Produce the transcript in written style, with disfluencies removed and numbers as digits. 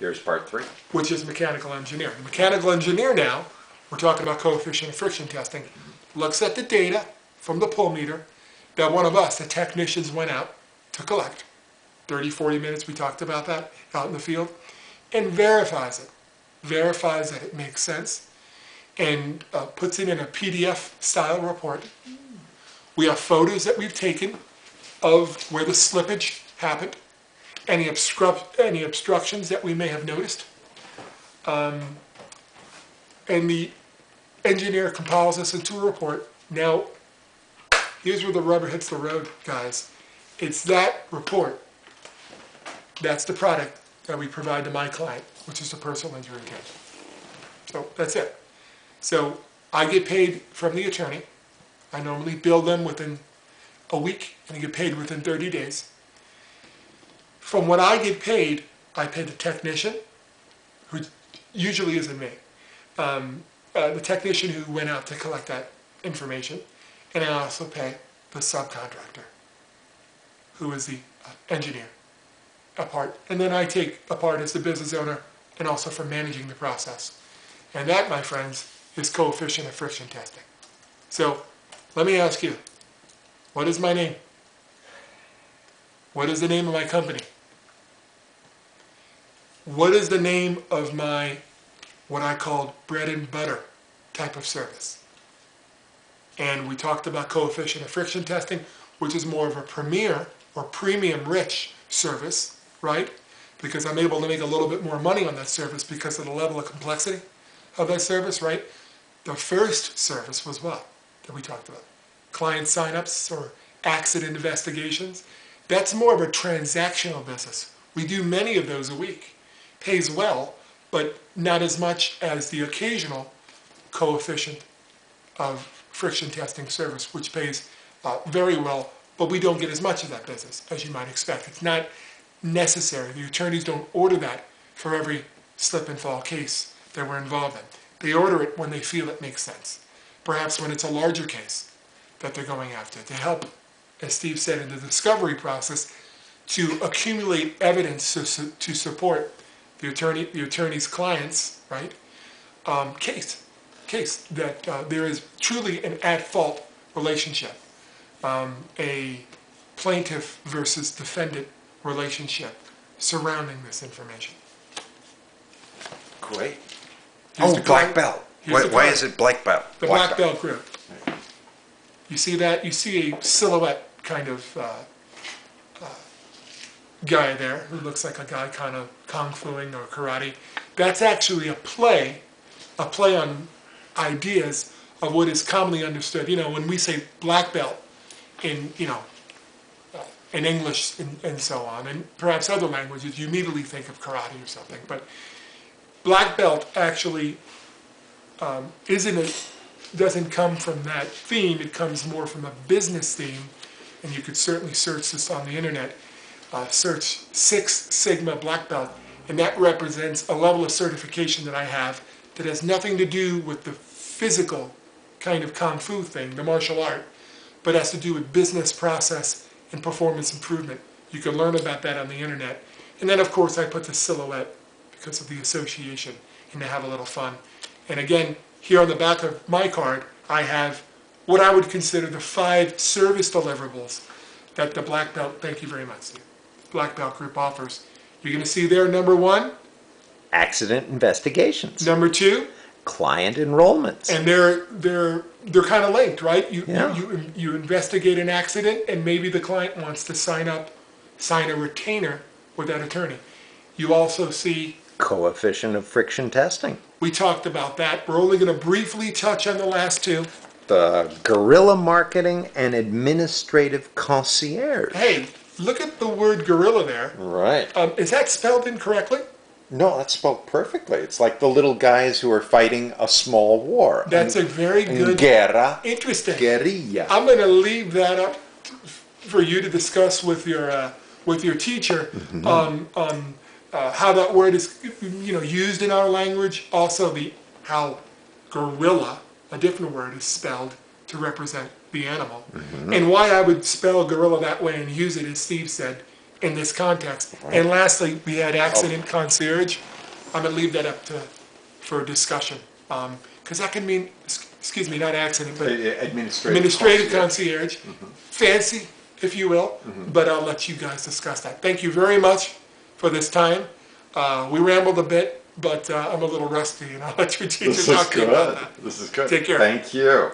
Here's part 3. Which is mechanical engineer. The mechanical engineer now, we're talking about coefficient of friction testing, looks at the data from the pull meter that one of us, the technicians, went out to collect. 30, 40 minutes, we talked about that out in the field, and verifies it. Verifies that it makes sense, and puts it in a PDF style report. We have photos that we've taken of where the slippage happened, any obstructions that we may have noticed. And the engineer compiles this into a report. Now, here's where the rubber hits the road, guys. It's that report. That's the product that we provide to my client, which is the personal injury case. So that's it. So I get paid from the attorney. I normally bill them within a week, and I get paid within 30 days. From what I get paid, I pay the technician, who usually isn't me, the technician who went out to collect that information, and I also pay the subcontractor, who is the engineer, a part. And then I take a part as the business owner and also for managing the process. And that, my friends, is coefficient of friction testing. So let me ask you, what is my name? What is the name of my company? What is the name of my, what I called bread and butter type of service? And we talked about coefficient of friction testing, which is more of a premier or premium rich service, right? Because I'm able to make a little bit more money on that service because of the level of complexity of that service, right? The first service was what that we talked about? Client signups or accident investigations. That's more of a transactional business. We do many of those a week. Pays well, but not as much as the occasional coefficient of friction testing service, which pays very well, but we don't get as much of that business as you might expect. It's not necessary. The attorneys don't order that for every slip and fall case that we're involved in. They order it when they feel it makes sense. Perhaps when it's a larger case that they're going after to help, as Steve said, in the discovery process, to accumulate evidence to support the attorney's client's right case that there is truly an at-fault relationship, a plaintiff versus defendant relationship surrounding this information. Great. Here's black belt. Why is it black belt? The black belt group. You see that? You see a silhouette kind of guy there who looks like a guy kind of kung fuing or karate. That's actually a play on ideas of what is commonly understood. You know, when we say black belt in, in English and so on, and perhaps other languages, you immediately think of karate or something. But black belt actually doesn't come from that theme. It comes more from a business theme, and you could certainly search this on the internet. Search 6 Sigma black belt, and that represents a level of certification that I have that has nothing to do with the physical kind of kung fu thing, the martial art, but has to do with business process and performance improvement. You can learn about that on the internet. And then, of course, I put the silhouette because of the association and to have a little fun. And again, here on the back of my card, I have what I would consider the 5 service deliverables that the black belt, thank you very much, Steve, black belt group offers. You're going to see there, number 1, accident investigations. Number 2, client enrollments. And they're kind of linked, right? You investigate an accident, and maybe the client wants to sign a retainer with that attorney. You also see coefficient of friction testing. We talked about that. We're only going to briefly touch on the last 2. The guerrilla marketing and administrative concierge. Hey, look at the word guerrilla there. Right. Is that spelled incorrectly? No, that's spelled perfectly. It's like the little guys who are fighting a small war. That's a very good... Guerra. Interesting. Guerrilla. I'm going to leave that up for you to discuss with your teacher on how that word is used in our language. Also, how gorilla, a different word, is spelled to represent the animal. And why I would spell gorilla that way and use it, as Steve said, in this context. Right. And lastly, we had accident concierge. I'm going to leave that up for discussion. Because that can mean, excuse me, not accident, but administrative concierge. Fancy, if you will, but I'll let you guys discuss that. Thank you very much for this time. We rambled a bit, but I'm a little rusty, and I'll let you teach and talk to you about that. This is good. Take care. Thank you.